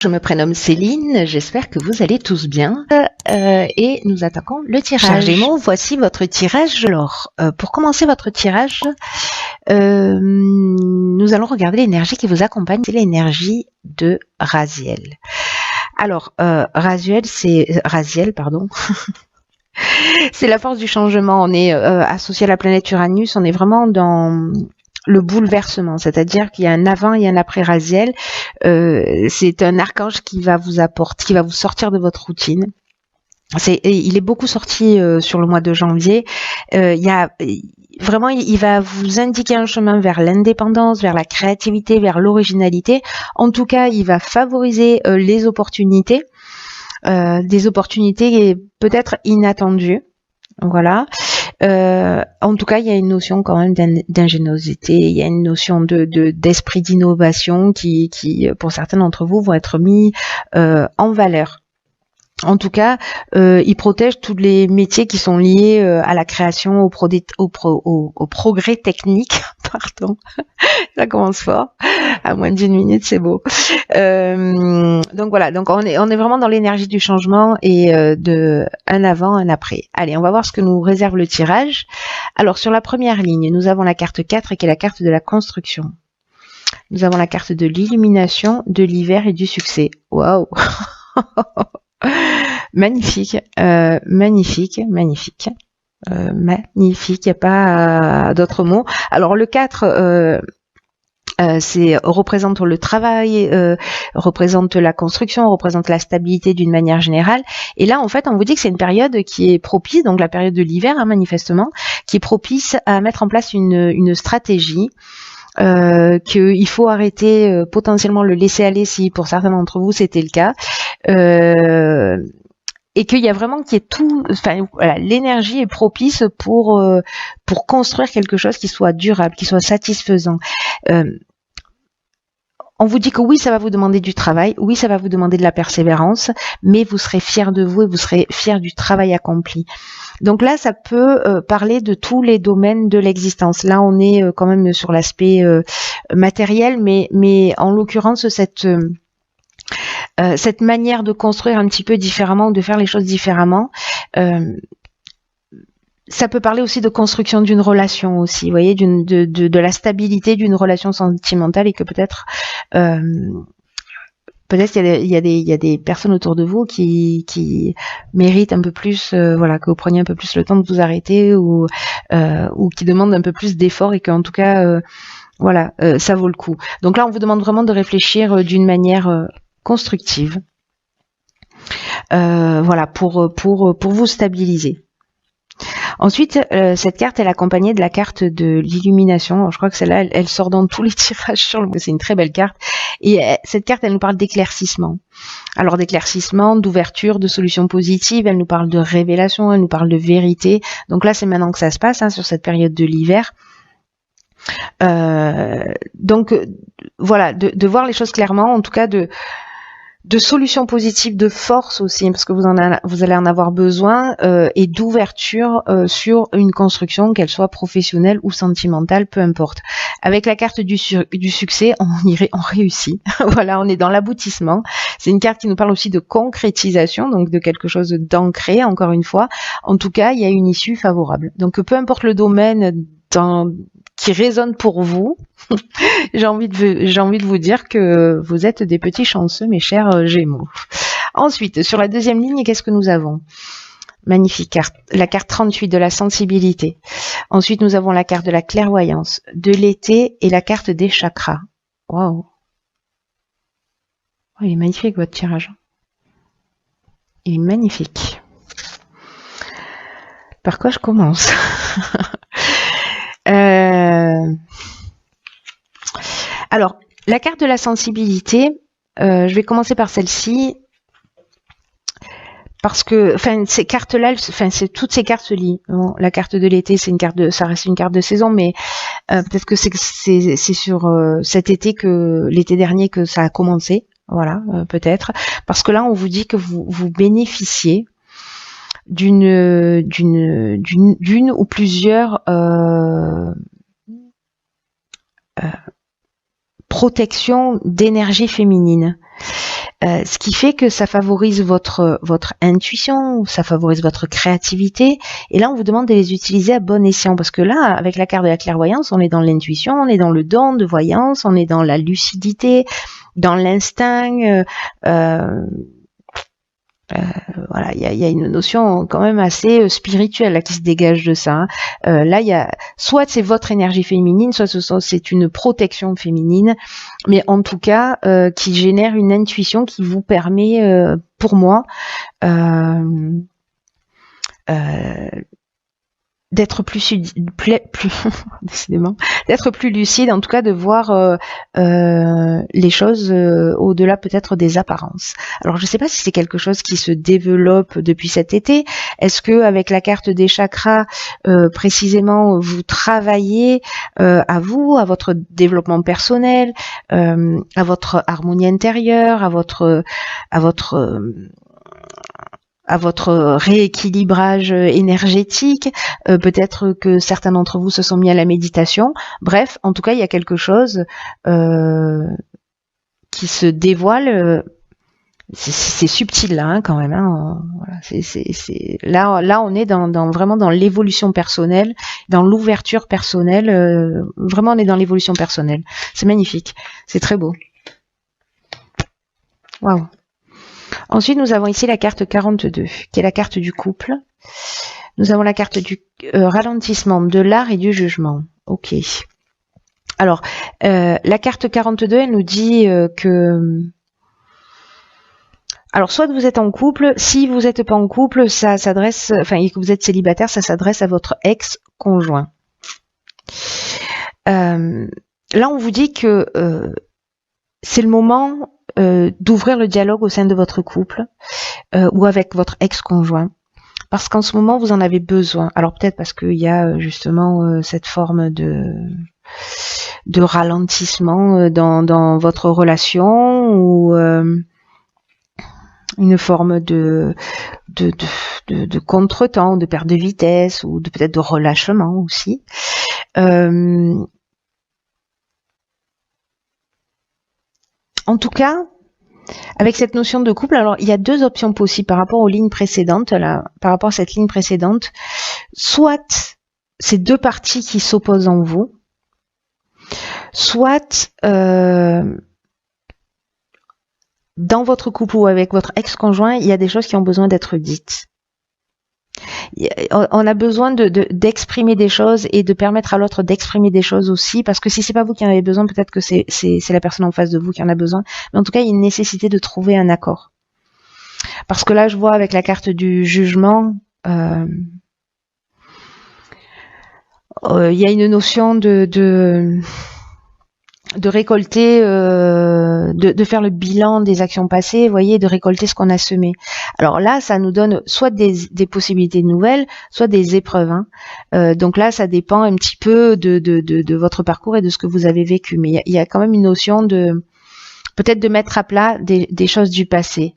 Je me prénomme Céline, j'espère que vous allez tous bien. Et nous attaquons le tirage. Chers Gémeaux, voici votre tirage. Alors, pour commencer votre tirage, nous allons regarder l'énergie qui vous accompagne. C'est l'énergie de Raziel. Alors, Raziel, pardon. C'est la force du changement. On est associé à la planète Uranus. On est vraiment dans le bouleversement, c'est-à-dire qu'il y a un avant et un après Raziel. C'est un archange qui va vous apporter, qui va vous sortir de votre routine. Il est beaucoup sorti sur le mois de janvier. Il va vous indiquer un chemin vers l'indépendance, vers la créativité, vers l'originalité. En tout cas, il va favoriser les opportunités, des opportunités peut-être inattendues. Voilà. En tout cas, il y a une notion quand même d'ingéniosité, il y a une notion d'esprit d'innovation qui, pour certains d'entre vous, vont être mis en valeur. En tout cas, il protège tous les métiers qui sont liés à la création, au progrès technique. Pardon, ça commence fort. À moins d'une minute, c'est beau. Donc voilà, donc on est vraiment dans l'énergie du changement et de un avant, un après. Allez, on va voir ce que nous réserve le tirage. Alors sur la première ligne, nous avons la carte 4 qui est la carte de la construction. Nous avons la carte de l'illumination, de l'hiver et du succès. Waouh. Magnifique, magnifique, magnifique. Magnifique, il n'y a pas d'autres mots. Alors le 4, représente le travail, représente la construction, représente la stabilité d'une manière générale. Et là, en fait, on vous dit que c'est une période qui est propice, donc la période de l'hiver, hein, manifestement, qui est propice à mettre en place une stratégie. Qu'il faut arrêter potentiellement le laisser aller si pour certains d'entre vous c'était le cas. Et qu'il y a vraiment voilà, l'énergie est propice pour construire quelque chose qui soit durable, qui soit satisfaisant. On vous dit que oui, ça va vous demander du travail, oui, ça va vous demander de la persévérance, mais vous serez fiers de vous et vous serez fiers du travail accompli. Donc là, ça peut parler de tous les domaines de l'existence. Là, on est quand même sur l'aspect matériel, mais en l'occurrence, cette manière de construire un petit peu différemment ou de faire les choses différemment, ça peut parler aussi de construction d'une relation aussi, vous voyez, de la stabilité d'une relation sentimentale et que peut-être il y a des personnes autour de vous qui méritent un peu plus, voilà, que vous preniez un peu plus le temps de vous arrêter ou qui demandent un peu plus d'efforts et qu'en tout cas, voilà, ça vaut le coup. Donc là, on vous demande vraiment de réfléchir d'une manière constructive, voilà, pour vous stabiliser. Ensuite, cette carte elle est accompagnée de la carte de l'illumination. Je crois que celle-là, elle sort dans tous les tirages sur le. C'est une très belle carte. Et cette carte, elle nous parle d'éclaircissement. Alors d'éclaircissement, d'ouverture, de solutions positives. Elle nous parle de révélation, elle nous parle de vérité. Donc là, c'est maintenant que ça se passe, hein, sur cette période de l'hiver. Donc voilà, de voir les choses clairement, en tout cas de solutions positives, de force aussi, parce que vous allez en avoir besoin, et d'ouverture sur une construction, qu'elle soit professionnelle ou sentimentale, peu importe. Avec la carte du succès, on réussit. Voilà, on est dans l'aboutissement. C'est une carte qui nous parle aussi de concrétisation, donc de quelque chose d'ancré, encore une fois. En tout cas, il y a une issue favorable. Donc peu importe le domaine qui résonne pour vous, j'ai envie de vous dire que vous êtes des petits chanceux, mes chers Gémeaux. Ensuite, sur la deuxième ligne, qu'est-ce que nous avons? Magnifique carte, la carte 38 de la sensibilité. Ensuite, nous avons la carte de la clairvoyance, de l'été et la carte des chakras. Waouh! Oh, il est magnifique votre tirage. Il est magnifique. Par quoi je commence? Alors, la carte de la sensibilité, je vais commencer par celle-ci, parce que, ces cartes-là, c'est toutes ces cartes se lient. Bon, la carte de l'été, ça reste une carte de saison, mais peut-être que c'est sur cet été l'été dernier que ça a commencé, voilà, peut-être, parce que là, on vous dit que vous bénéficiez d'une ou plusieurs protection d'énergie féminine. Ce qui fait que ça favorise votre intuition, ça favorise votre créativité. Et là, on vous demande de les utiliser à bon escient. Parce que là, avec la carte de la clairvoyance, on est dans l'intuition, on est dans le don de voyance, on est dans la lucidité, dans l'instinct. Voilà, il y a une notion quand même assez spirituelle là, qui se dégage de ça. Là, il y a soit c'est votre énergie féminine, soit c'est une protection féminine, mais en tout cas qui génère une intuition qui vous permet, pour moi, d'être plus décidément, d'être plus lucide, en tout cas de voir les choses au-delà peut-être des apparences. Alors je ne sais pas si c'est quelque chose qui se développe depuis cet été. Est-ce que avec la carte des chakras précisément vous travaillez à vous, à votre développement personnel, à votre harmonie intérieure, à votre rééquilibrage énergétique, peut-être que certains d'entre vous se sont mis à la méditation. Bref, en tout cas, il y a quelque chose qui se dévoile. C'est subtil là, hein, quand même. Hein. Voilà, là, on est vraiment dans l'évolution personnelle, dans l'ouverture personnelle. Vraiment, on est dans l'évolution personnelle. C'est magnifique, c'est très beau. Waouh. Ensuite, nous avons ici la carte 42, qui est la carte du couple. Nous avons la carte du ralentissement, de l'art et du jugement. Ok. Alors, la carte 42, elle nous dit que... Alors, soit vous êtes en couple, si vous n'êtes pas en couple, ça s'adresse... Enfin, et que vous êtes célibataire, ça s'adresse à votre ex-conjoint. Là, on vous dit que c'est le moment... d'ouvrir le dialogue au sein de votre couple ou avec votre ex-conjoint, parce qu'en ce moment vous en avez besoin. Alors peut-être parce qu'il y a justement cette forme de ralentissement dans votre relation, ou une forme de contretemps, de perte de vitesse, ou peut-être de relâchement aussi. En tout cas, avec cette notion de couple, alors il y a deux options possibles par rapport aux lignes précédentes, là, par rapport à cette ligne précédente. Soit c'est deux parties qui s'opposent en vous, soit dans votre couple ou avec votre ex-conjoint, il y a des choses qui ont besoin d'être dites. On a besoin d'exprimer des choses et de permettre à l'autre d'exprimer des choses aussi, parce que si c'est pas vous qui en avez besoin, peut-être que c'est la personne en face de vous qui en a besoin. Mais en tout cas, il y a une nécessité de trouver un accord. Parce que là, je vois avec la carte du jugement, il y a une notion de récolter, de faire le bilan des actions passées, vous voyez, de récolter ce qu'on a semé. Alors là, ça nous donne soit des possibilités nouvelles, soit des épreuves. Hein. Donc là, ça dépend un petit peu de votre parcours et de ce que vous avez vécu. Mais il y a quand même une notion de peut-être de mettre à plat des choses du passé.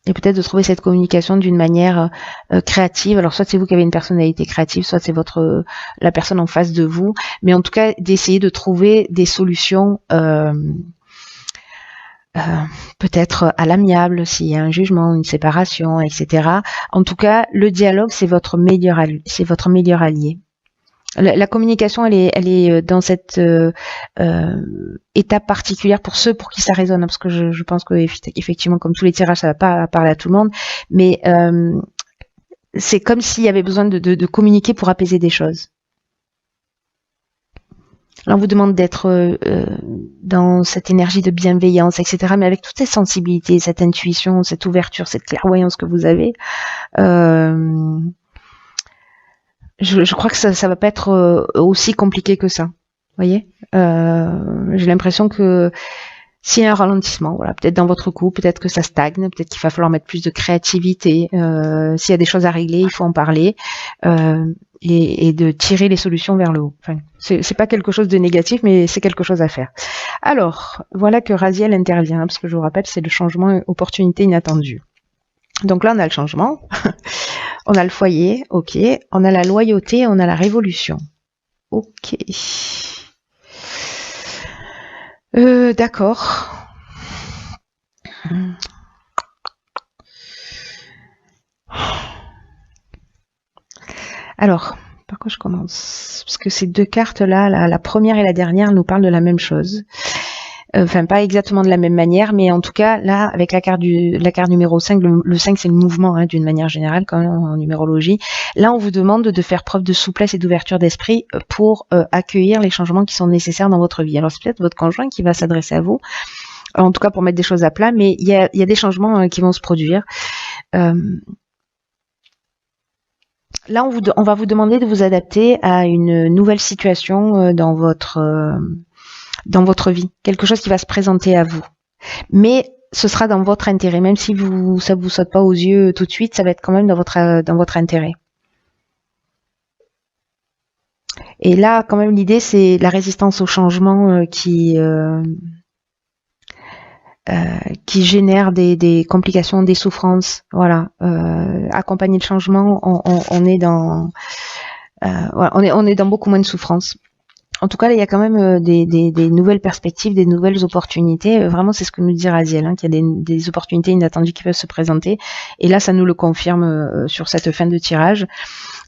Et peut-être de trouver cette communication d'une manière créative. Alors soit c'est vous qui avez une personnalité créative, soit c'est la personne en face de vous. Mais en tout cas, d'essayer de trouver des solutions peut-être à l'amiable s'il y a un jugement, une séparation, etc. En tout cas, le dialogue, c'est votre meilleur allié. La communication, elle est dans cette étape particulière pour ceux pour qui ça résonne, parce que je pense que effectivement, comme tous les tirages, ça va pas parler à tout le monde, mais c'est comme s'il y avait besoin de communiquer pour apaiser des choses. Là, on vous demande d'être dans cette énergie de bienveillance, etc., mais avec toutes ces sensibilités, cette intuition, cette ouverture, cette clairvoyance que vous avez. Je crois que ça va pas être aussi compliqué que ça. Vous voyez, j'ai l'impression que s'il y a un ralentissement, voilà, peut-être dans votre couple, peut-être que ça stagne, peut-être qu'il va falloir mettre plus de créativité. S'il y a des choses à régler, il faut en parler et de tirer les solutions vers le haut. Enfin, c'est pas quelque chose de négatif, mais c'est quelque chose à faire. Alors, voilà que Raziel intervient, parce que je vous rappelle, c'est le changement opportunité inattendue. Donc là, on a le changement. On a le foyer, ok. On a la loyauté, on a la révolution. Ok. D'accord. Alors, par quoi je commence? Parce que ces deux cartes-là, la première et la dernière, nous parlent de la même chose. Enfin, pas exactement de la même manière, mais en tout cas, là, avec la carte numéro 5, le 5, c'est le mouvement, hein, d'une manière générale, quand même, en numérologie. Là, on vous demande de faire preuve de souplesse et d'ouverture d'esprit pour accueillir les changements qui sont nécessaires dans votre vie. Alors, c'est peut-être votre conjoint qui va s'adresser à vous, en tout cas pour mettre des choses à plat, mais il y a des changements qui vont se produire. Là, on va vous demander de vous adapter à une nouvelle situation dans votre vie, quelque chose qui va se présenter à vous. Mais ce sera dans votre intérêt, même si ça vous saute pas aux yeux tout de suite, ça va être quand même dans votre intérêt. Et là, quand même, l'idée, c'est la résistance au changement qui génère des complications, des souffrances. Voilà. Accompagner le changement, on est dans on est dans beaucoup moins de souffrances. En tout cas, là, il y a quand même des nouvelles perspectives, des nouvelles opportunités. Vraiment, c'est ce que nous dit Raziel, hein, qu'il y a des opportunités inattendues qui peuvent se présenter. Et là, ça nous le confirme sur cette fin de tirage.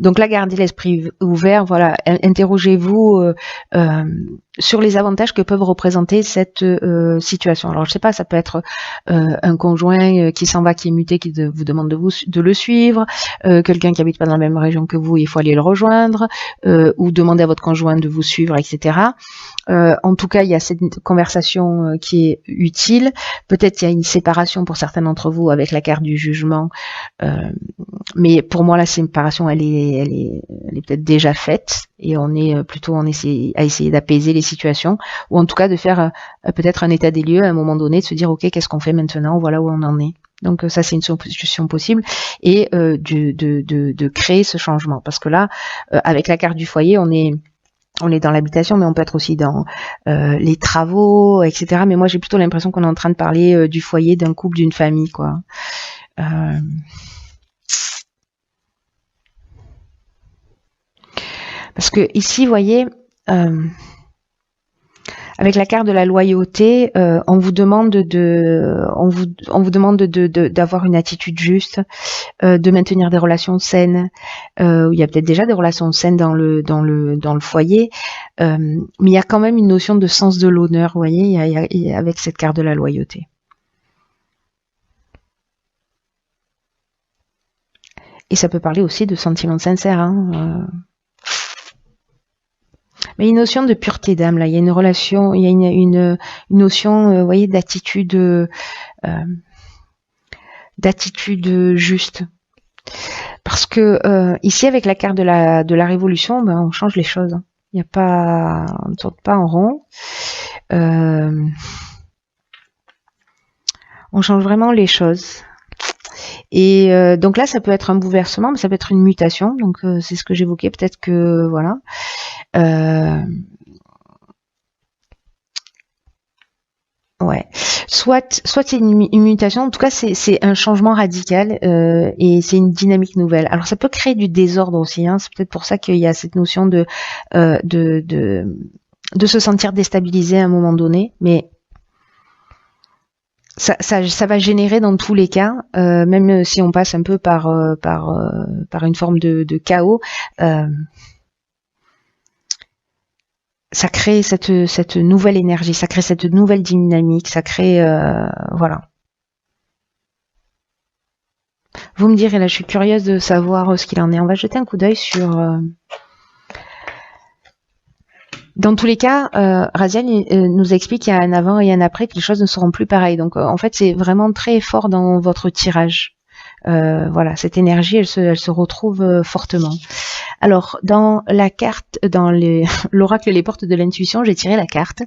Donc là, gardez l'esprit ouvert. Voilà, interrogez-vous sur les avantages que peuvent représenter cette situation. Alors, je sais pas, ça peut être un conjoint qui s'en va, qui est muté, qui vous demande de le suivre, quelqu'un qui habite pas dans la même région que vous, il faut aller le rejoindre, ou demander à votre conjoint de vous suivre, etc. En tout cas, il y a cette conversation qui est utile. Peut-être il y a une séparation pour certains d'entre vous avec la carte du jugement, mais pour moi, la séparation, elle est peut-être déjà faite, et on est plutôt à essayer d'apaiser les situations, ou en tout cas de faire peut-être un état des lieux à un moment donné, de se dire ok, qu'est-ce qu'on fait maintenant, voilà où on en est. Donc ça, c'est une solution possible, et de créer ce changement, parce que là, avec la carte du foyer, on est dans l'habitation, mais on peut être aussi dans les travaux, etc. Mais moi, j'ai plutôt l'impression qu'on est en train de parler du foyer, d'un couple, d'une famille, quoi. Parce que ici, vous voyez, avec la carte de la loyauté, on vous demande d'avoir une attitude juste, de maintenir des relations saines. Il y a peut-être déjà des relations saines dans le foyer, mais il y a quand même une notion de sens de l'honneur, vous voyez, avec cette carte de la loyauté. Et ça peut parler aussi de sentiments sincères, hein. Mais une notion de pureté d'âme, là, il y a une relation, il y a une notion, vous voyez, d'attitude juste. Parce que ici, avec la carte de la révolution, ben, on change les choses. Hein. Il n'y a pas, on ne tourne pas en rond. On change vraiment les choses. Et donc là, ça peut être un bouleversement, mais ça peut être une mutation. Donc c'est ce que j'évoquais. Peut-être que voilà. Ouais. Soit c'est une mutation. En tout cas, c'est un changement radical et c'est une dynamique nouvelle. Alors ça peut créer du désordre aussi. Hein. C'est peut-être pour ça qu'il y a cette notion de se sentir déstabilisé à un moment donné, mais ça va générer dans tous les cas, même si on passe un peu par une forme de chaos, ça crée cette nouvelle énergie, ça crée cette nouvelle dynamique, ça crée voilà. Vous me direz, là je suis curieuse de savoir ce qu'il en est. On va jeter un coup d'œil sur dans tous les cas, Raziel nous explique qu'il y a un avant et un après, que les choses ne seront plus pareilles. Donc en fait, c'est vraiment très fort dans votre tirage. Voilà, cette énergie, elle se retrouve fortement. Alors, dans la carte, dans l'oracle Les Portes de l'intuition, j'ai tiré la carte,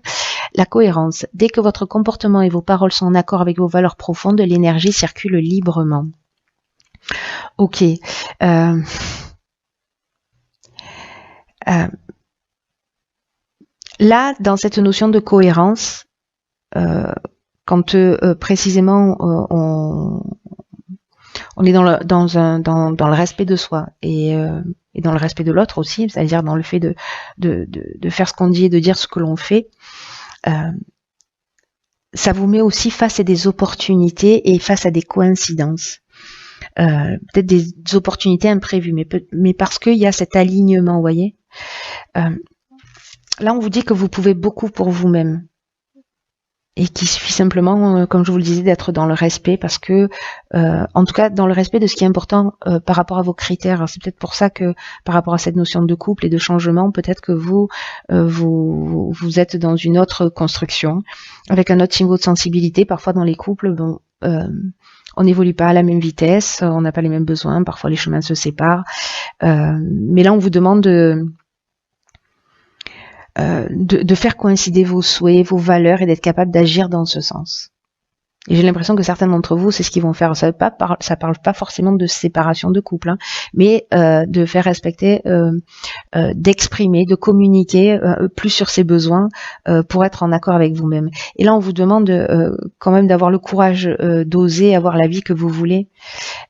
la cohérence. Dès que votre comportement et vos paroles sont en accord avec vos valeurs profondes, l'énergie circule librement. Ok. Là, dans cette notion de cohérence, quand précisément on est dans le respect de soi et et dans le respect de l'autre aussi, c'est-à-dire dans le fait de faire ce qu'on dit et de dire ce que l'on fait, ça vous met aussi face à des opportunités et face à des coïncidences. Peut-être des opportunités imprévues, mais parce qu'il y a cet alignement, vous voyez. Là, on vous dit que vous pouvez beaucoup pour vous-même. Et qu'il suffit simplement, comme je vous le disais, d'être dans le respect, parce que, en tout cas, dans le respect de ce qui est important par rapport à vos critères. C'est peut-être pour ça que, par rapport à cette notion de couple et de changement, peut-être que vous êtes dans une autre construction, avec un autre niveau de sensibilité. Parfois, dans les couples, bon, on n'évolue pas à la même vitesse, on n'a pas les mêmes besoins, parfois les chemins se séparent. Mais là, on vous demande de faire coïncider vos souhaits, vos valeurs et d'être capable d'agir dans ce sens. Et j'ai l'impression que certains d'entre vous, c'est ce qu'ils vont faire. Ça parle pas forcément de séparation de couple, hein, mais de faire respecter, d'exprimer, de communiquer plus sur ses besoins pour être en accord avec vous-même. Et là, on vous demande quand même d'avoir le courage d'oser avoir la vie que vous voulez.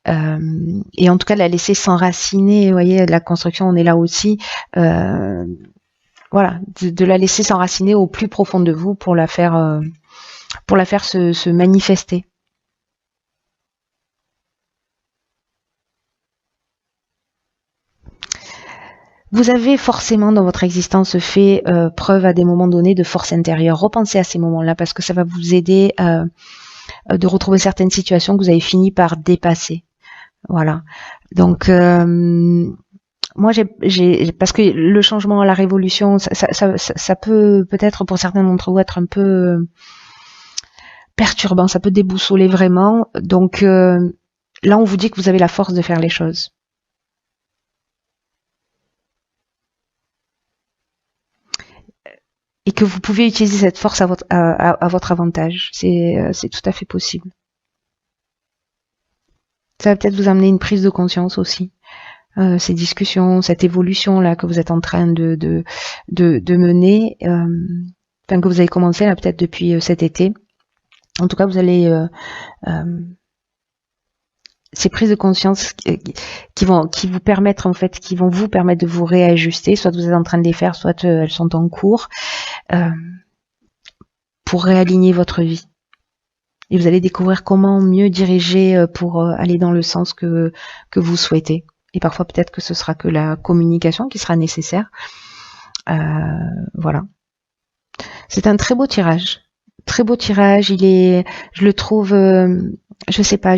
Et en tout cas, de la laisser s'enraciner. Vous voyez, la construction, on est là aussi. Voilà, de la laisser s'enraciner au plus profond de vous pour la faire se manifester. Vous avez forcément dans votre existence fait preuve à des moments donnés de force intérieure. Repensez à ces moments-là parce que ça va vous aider de retrouver certaines situations que vous avez fini par dépasser. Voilà. Donc moi, parce que le changement, la révolution, ça peut peut-être pour certains d'entre vous être un peu perturbant, ça peut déboussoler vraiment. Donc là, on vous dit que vous avez la force de faire les choses. Et que vous pouvez utiliser cette force à votre avantage. C'est tout à fait possible. Ça va peut-être vous amener une prise de conscience aussi. Ces discussions, cette évolution là que vous êtes en train de mener, enfin que vous avez commencé là peut-être depuis cet été. En tout cas, vous allez ces prises de conscience qui vont vous permettre en fait, qui vont vous permettre de vous réajuster. Soit vous êtes en train de les faire, soit elles sont en cours pour réaligner votre vie. Et vous allez découvrir comment mieux diriger pour aller dans le sens que vous souhaitez. Et parfois, peut-être que ce sera que la communication qui sera nécessaire. Voilà. C'est un très beau tirage. Très beau tirage. Je le trouve, je sais pas,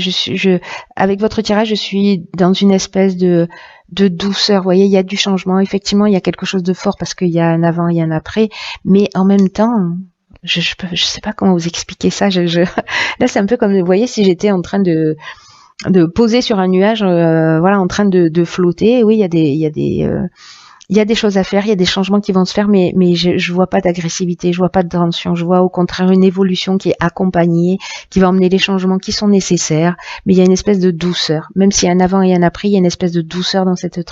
avec votre tirage, je suis dans une espèce de douceur. Vous voyez, il y a du changement. Effectivement, il y a quelque chose de fort parce qu'il y a un avant et un après. Mais en même temps, je sais pas comment vous expliquer ça. Là, c'est un peu comme, vous voyez, si j'étais en train de poser sur un nuage, voilà, en train de flotter. Oui, il y a des choses à faire, il y a des changements qui vont se faire, mais je vois pas d'agressivité, je vois pas de tension, je vois au contraire une évolution qui est accompagnée, qui va emmener les changements qui sont nécessaires, mais il y a une espèce de douceur. Même s'il y a un avant et un après, il y a une espèce de douceur dans cette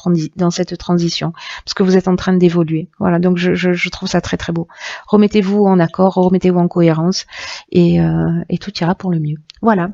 transition, parce que vous êtes en train d'évoluer. Voilà, donc je trouve ça très très beau. Remettez-vous en accord, remettez-vous en cohérence, et tout ira pour le mieux. Voilà.